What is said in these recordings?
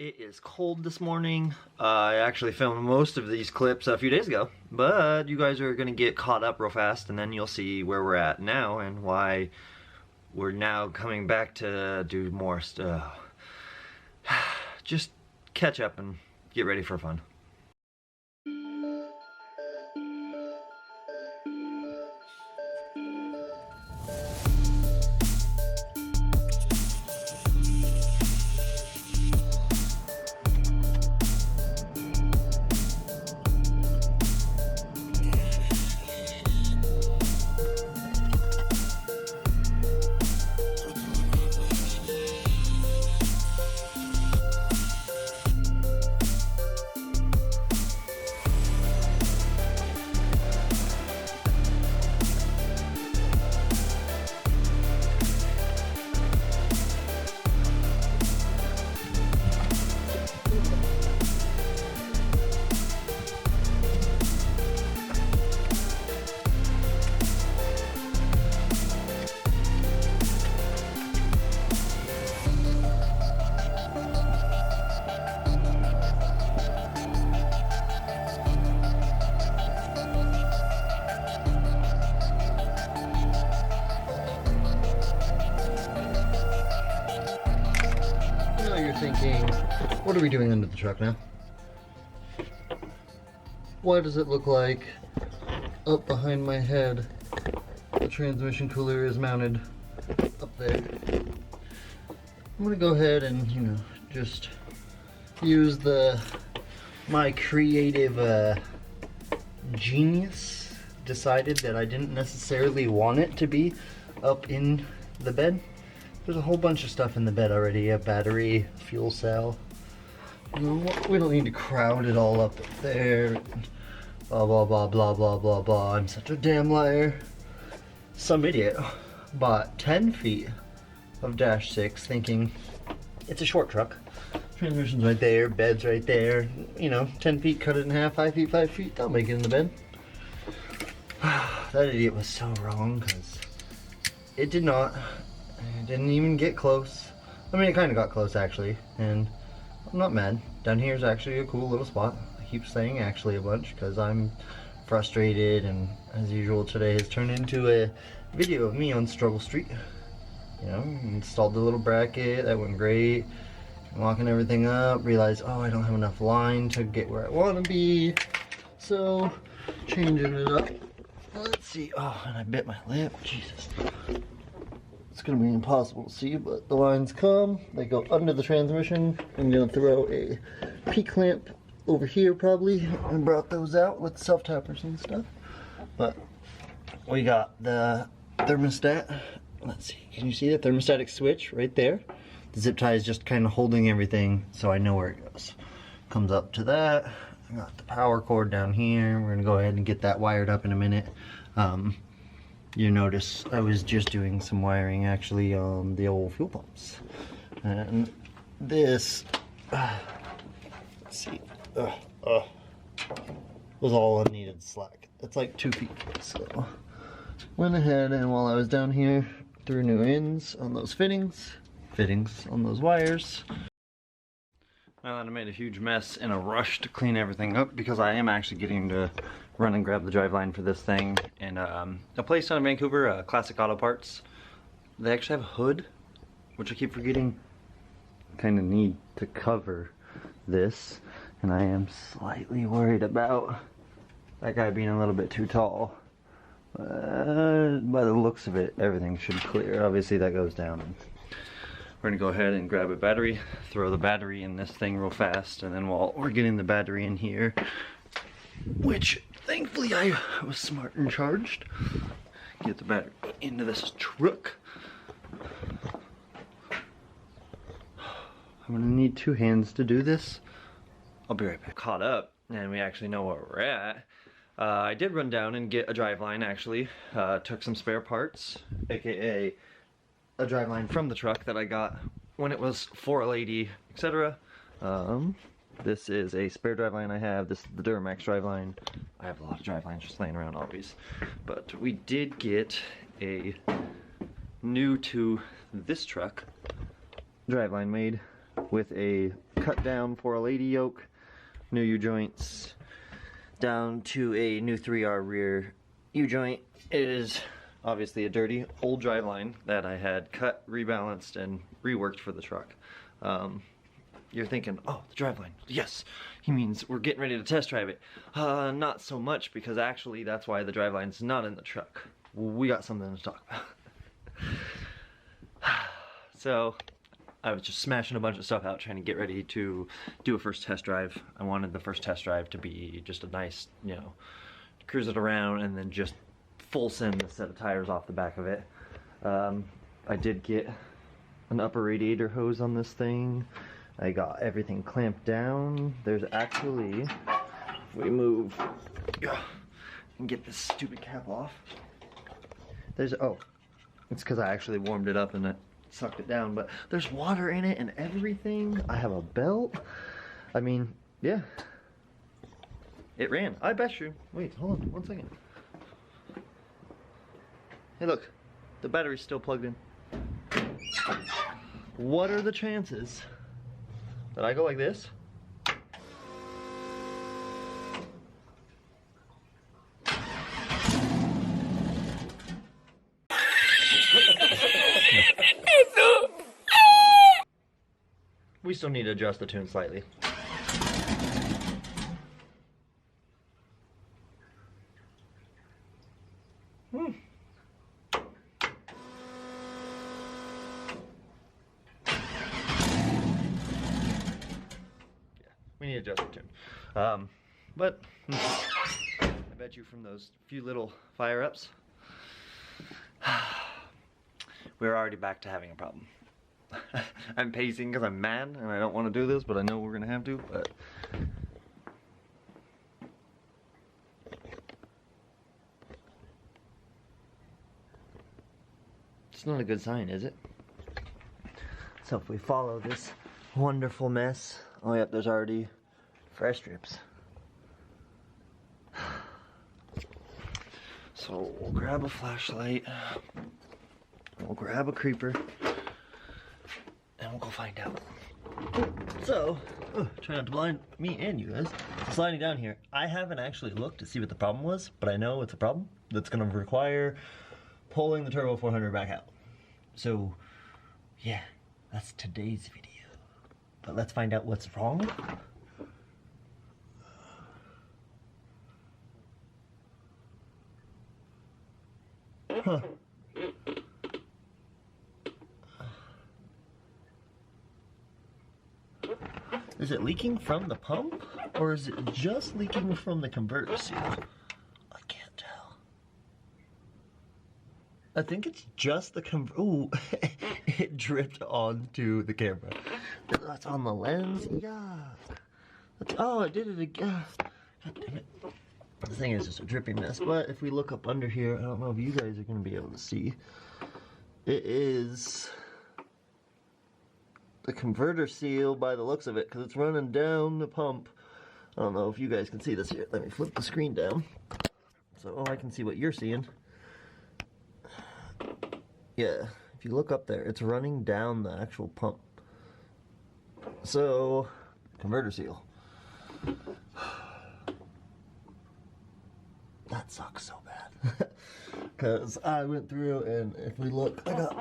It is cold this morning. I actually filmed most of these clips a few days ago, but you guys are gonna get caught up real fast and then you'll see where we're at now and why we're now coming back to do more stuff. Just catch up and get ready for fun. Thinking, what are we doing under the truck now? Why does it look like up behind my head the transmission cooler is mounted up there? I'm gonna go ahead and, just use my creative genius decided that I didn't necessarily want it to be up in the bed. There's a whole bunch of stuff in the bed already, a battery, fuel cell. We don't need to crowd it all up there. Blah, blah, blah, blah, blah, blah, blah. I'm such a damn liar. Some idiot bought 10 feet of dash 6 thinking it's a short truck. Transmission's right there, bed's right there. 10 feet, cut it in half, 5 feet, 5 feet, that'll make it in the bed. That idiot was so wrong because it did not. It didn't even get close. I mean, it kind of got close actually, and I'm not mad. Down here is actually a cool little spot. I keep saying actually a bunch because I'm frustrated, and as usual today has turned into a video of me on Struggle Street. Installed the little bracket, that went great. Locking everything up, realized, oh, I don't have enough line to get where I want to be. So, changing it up. Let's see, oh, and I bit my lip, Jesus. It's going to be impossible to see, but the lines come, they go under the transmission. I'm going to throw a P-clamp over here probably, and brought those out with self-tappers and stuff. But we got the thermostat. Let's see, can you see the thermostatic switch right there? The zip tie is just kind of holding everything so I know where it goes. Comes up to that. I got the power cord down here. We're going to go ahead and get that wired up in a minute. You notice I was just doing some wiring actually on the old fuel pumps. And this, let's see, was all unneeded slack. It's like 2 feet. So went ahead and while I was down here, threw new ends on those fittings on those wires. Now that I made a huge mess in a rush to clean everything up because I am actually getting to run and grab the driveline for this thing. And a place down in Vancouver, Classic Auto Parts, they actually have a hood, which I keep forgetting kind of need to cover this. And I am slightly worried about that guy being a little bit too tall. By the looks of it, everything should clear. Obviously that goes down. We're gonna go ahead and grab a battery, throw the battery in this thing real fast, and then while we're getting the battery in here, which thankfully I was smart and charged, get the battery into this truck. I'm gonna need 2 hands to do this. I'll be right back. Caught up, and we actually know where we're at. I did run down and get a driveline actually. Took some spare parts, aka a driveline from the truck that I got when it was 4L80, etc. This is a spare driveline I have. This is the Duramax driveline. I have a lot of drivelines just laying around always. But we did get a new to this truck driveline made with a cut down 4L80 yoke, new U-joints, down to a new 3R rear U-joint. It is obviously a dirty old driveline that I had cut, rebalanced, and reworked for the truck. You're thinking, oh, the driveline, yes, he means we're getting ready to test drive it. Not so much, because actually that's why the driveline's not in the truck. We got something to talk about. So, I was just smashing a bunch of stuff out, trying to get ready to do a first test drive. I wanted the first test drive to be just a nice, you know, cruise it around and then just full send a set of tires off the back of it. I did get an upper radiator hose on this thing. I got everything clamped down. There's actually, if we move and get this stupid cap off, there's, oh, it's because I actually warmed it up and it sucked it down, but there's water in it and everything. I have a belt. I mean, yeah. It ran. I bet you. Wait, hold on 1 second. Hey, look. The battery's still plugged in. What are the chances that I go like this? We still need to adjust the tune slightly. We need to adjust the tune. But I bet you from those few little fire-ups, we're already back to having a problem. I'm pacing because I'm mad and I don't want to do this, but I know we're gonna have to. But it's not a good sign, is it? So if we follow this wonderful mess, oh yep, there's already fresh strips. So we'll grab a flashlight, we'll grab a creeper, and we'll go find out. So, try not to blind me and you guys. Sliding down here, I haven't actually looked to see what the problem was, but I know it's a problem that's gonna require pulling the Turbo 400 back out. So, yeah, that's today's video. But let's find out what's wrong. Huh. Is it leaking from the pump, or is it just leaking from the converter seal? I can't tell. I think it's just the ooh, it dripped onto the camera. That's on the lens. Yeah. Oh, it did it again. God damn it. This thing is just a dripping mess. But if we look up under here, I don't know if you guys are going to be able to see. It is the converter seal by the looks of it, because it's running down the pump. I don't know if you guys can see this here. Let me flip the screen down so I can see what you're seeing. Yeah, if you look up there, it's running down the actual pump. So, converter seal. That sucks so bad. Because I went through, and if we look, I got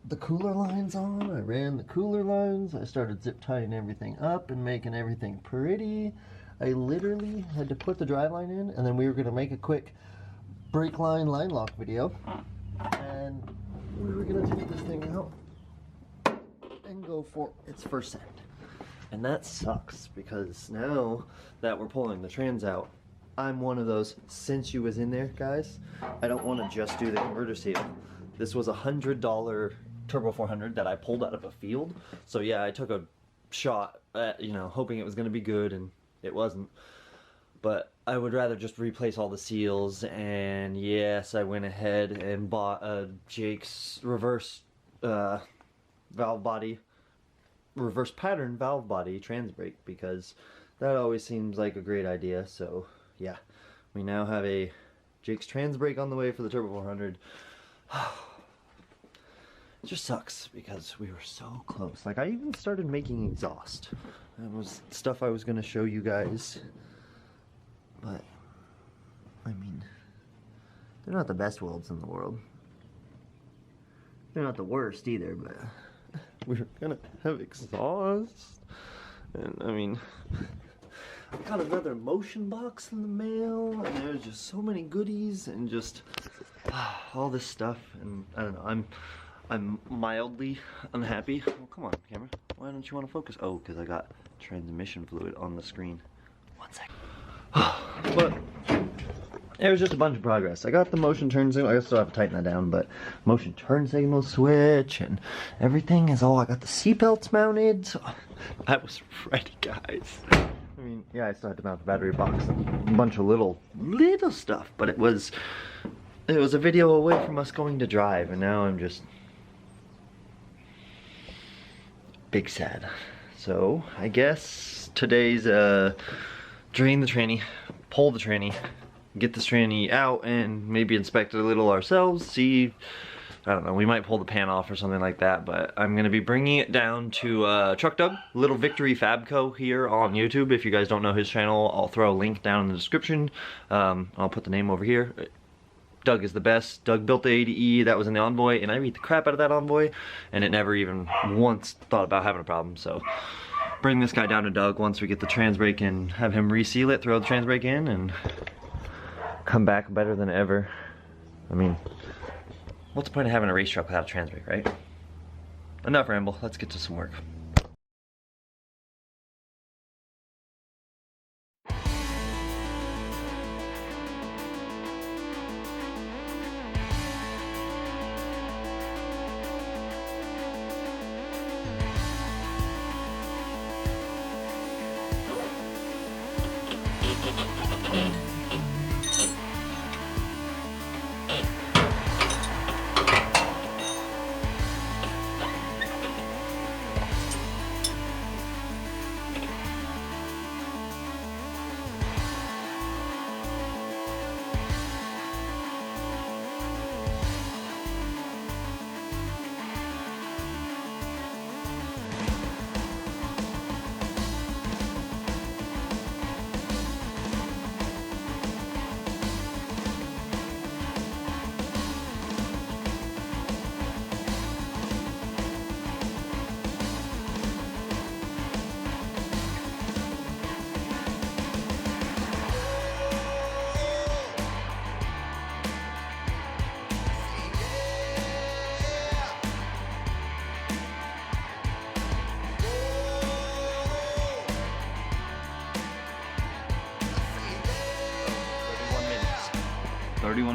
the cooler lines on. I ran the cooler lines. I started zip tying everything up and making everything pretty. I literally had to put the driveline in, and then we were going to make a quick brake line lock video. And we were going to take this thing out and go for its first send. And that sucks, because now that we're pulling the trans out, I'm one of those, since you was in there, guys, I don't want to just do the converter seal. This was a $100 Turbo 400 that I pulled out of a field. So yeah, I took a shot at, you know, hoping it was going to be good, and it wasn't. But I would rather just replace all the seals, and yes, I went ahead and bought a Jake's reverse valve body, reverse pattern valve body trans brake, because that always seems like a great idea. So yeah, we now have a Jake's trans brake on the way for the Turbo 400. It just sucks because we were so close. Like, I even started making exhaust. That was stuff I was gonna show you guys. But, I mean, they're not the best welds in the world. They're not the worst either, but we were gonna have exhaust. And, I mean, I got another motion box in the mail, and there's just so many goodies, and just all this stuff, and I don't know, I'm mildly unhappy. Oh, come on, camera. Why don't you want to focus? Oh, because I got transmission fluid on the screen. 1 second. But there was just a bunch of progress. I got the motion turn signal. I still have to tighten that down, but motion turn signal switch and everything is all. I got the seatbelts mounted, so I was ready, guys. I mean, yeah, I still had to mount the battery box and a bunch of little stuff, but it was a video away from us going to drive, and now I'm just big sad. So I guess today's drain the tranny, pull the tranny, get this tranny out, and maybe inspect it a little ourselves, see, I don't know, we might pull the pan off or something like that, but I'm gonna be bringing it down to Truck Doug, Little Victory Fabco here on YouTube. If you guys don't know his channel, I'll throw a link down in the description. I'll put the name over here. Doug is the best. Doug built the 80E, that was in the Envoy, and I beat the crap out of that Envoy, and it never even once thought about having a problem, so bring this guy down to Doug once we get the trans brake in, have him reseal it, throw the trans brake in, and come back better than ever. I mean, what's the point of having a race truck without a trans brake, right? Enough ramble, let's get to some work.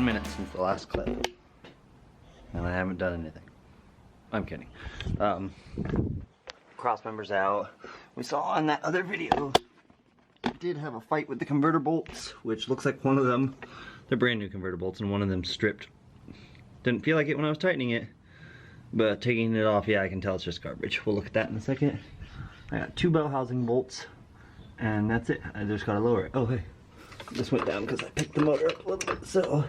Minutes since the last clip, and I haven't done anything. I'm kidding. Cross members out. We saw in that other video, I did have a fight with the converter bolts, which looks like one of them, they're brand new converter bolts, and one of them stripped. Didn't feel like it when I was tightening it, but taking it off, yeah, I can tell it's just garbage. We'll look at that in a second. I got 2 bell housing bolts, and that's it. I just gotta lower it. Oh, hey. This went down because I picked the motor up a little bit, so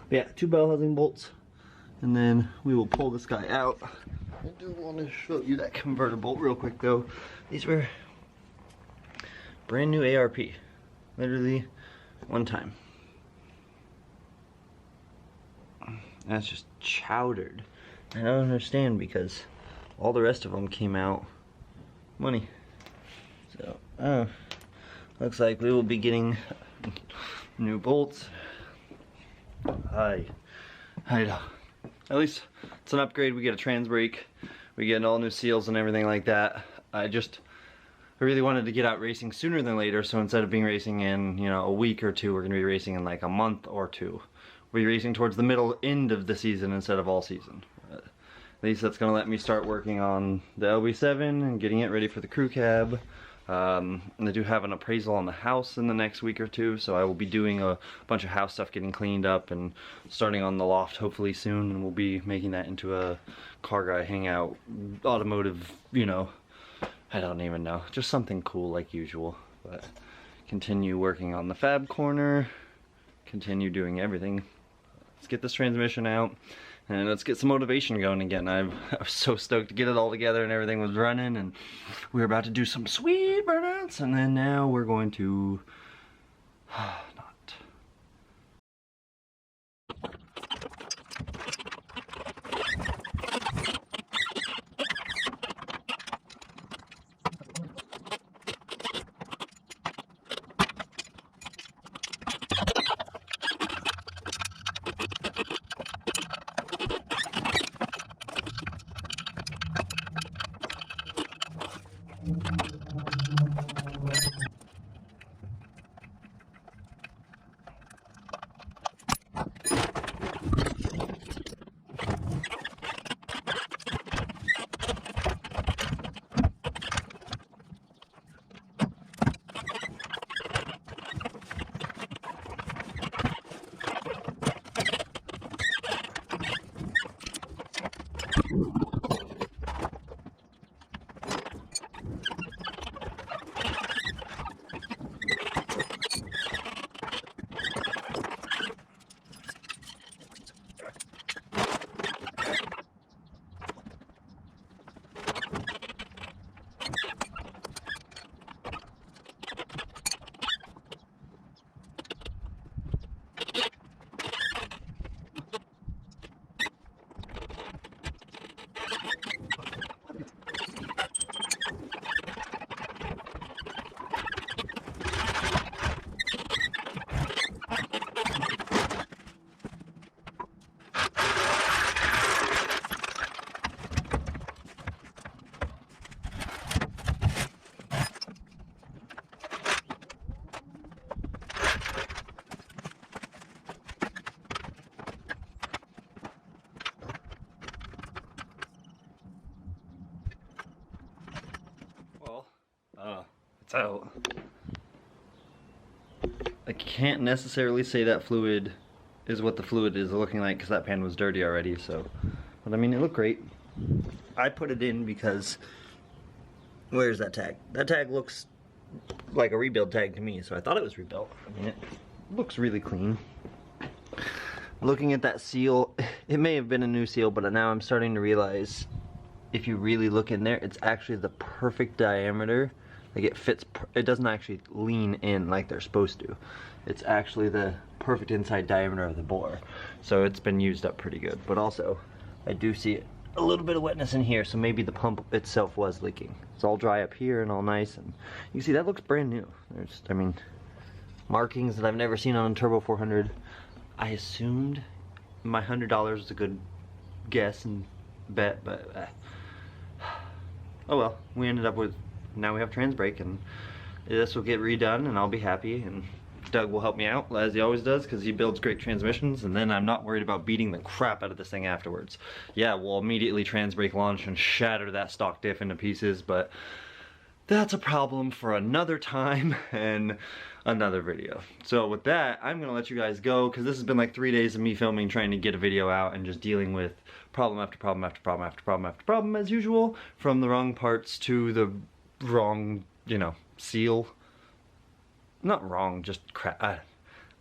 yeah, 2 bell housing bolts, and then we will pull this guy out. I do want to show you that converter bolt real quick though. These were brand new ARP, literally one time. That's just chowdered. I don't understand because all the rest of them came out money. So looks like we will be getting new bolts. At least it's an upgrade. We get a trans brake, we get all new seals and everything like that. I really wanted to get out racing sooner than later, so instead of being racing in, you know, a week or two, we're gonna be racing in like a month or two. We'll be racing towards the end of the season instead of all season. At least that's gonna let me start working on the LB7 and getting it ready for the crew cab. And I do have an appraisal on the house in the next week or two, so I will be doing a bunch of house stuff, getting cleaned up, and starting on the loft hopefully soon, and we'll be making that into a car guy hangout, automotive, you know, I don't even know, just something cool like usual. But continue working on the fab corner, continue doing everything. Let's get this transmission out, and let's get some motivation going again. I was so stoked to get it all together and everything was running, and we were about to do some sweet burnouts, and then now we're going to not. It's out. I can't necessarily say that fluid is what the fluid is looking like because that pan was dirty already, so. But I mean, it looked great. I put it in because, where's that tag? That tag looks like a rebuild tag to me, so I thought it was rebuilt. I mean, it looks really clean. Looking at that seal, it may have been a new seal, but now I'm starting to realize if you really look in there, it's actually the perfect diameter. Like it fits, it doesn't actually lean in like they're supposed to. It's actually the perfect inside diameter of the bore. So it's been used up pretty good. But also, I do see a little bit of wetness in here, so maybe the pump itself was leaking. It's all dry up here and all nice, and you see that looks brand new. There's, I mean, markings that I've never seen on a Turbo 400. I assumed my $100 was a good guess and bet, but oh well. We ended up with, now we have trans brake, and this will get redone and I'll be happy, and Doug will help me out as he always does because he builds great transmissions, and then I'm not worried about beating the crap out of this thing afterwards. Yeah, we'll immediately trans brake launch and shatter that stock diff into pieces, but that's a problem for another time and another video. So with that, I'm gonna let you guys go because this has been like 3 days of me filming, trying to get a video out and just dealing with problem after problem after problem after problem after problem as usual, from the wrong parts to the wrong, you know, seal. Not wrong, just crap.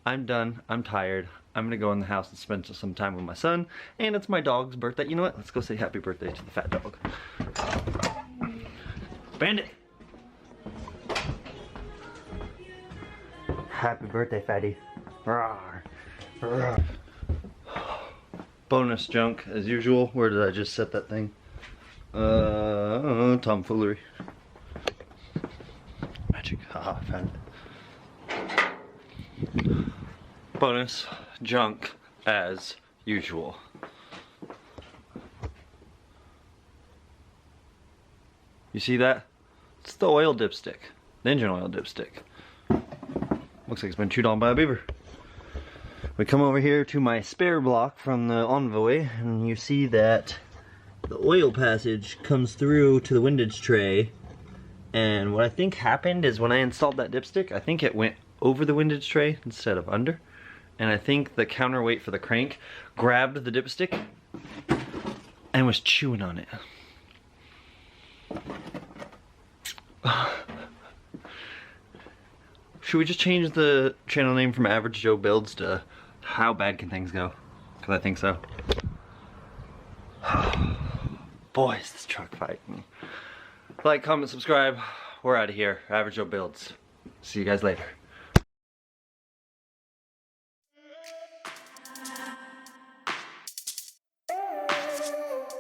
I'm done, I'm tired. I'm gonna go in the house and spend some time with my son, and it's my dog's birthday. You know what, let's go say happy birthday to the fat dog. Bandit! Happy birthday, fatty. Rawr. Rawr. Bonus junk, as usual. Where did I just set that thing? Tomfoolery. Magic. Haha, found it. Bonus junk, as usual. You see that? It's the oil dipstick. The engine oil dipstick. Looks like it's been chewed on by a beaver. We come over here to my spare block from the Envoy, and you see that the oil passage comes through to the windage tray. And what I think happened is when I installed that dipstick, I think it went over the windage tray instead of under. And I think the counterweight for the crank grabbed the dipstick and was chewing on it. Should we just change the channel name from Average Joe Builds to How Bad Can Things Go? Because I think so. boy, is this truck fighting me. Like, comment, subscribe. We're out of here. Average Joe Builds. See you guys later.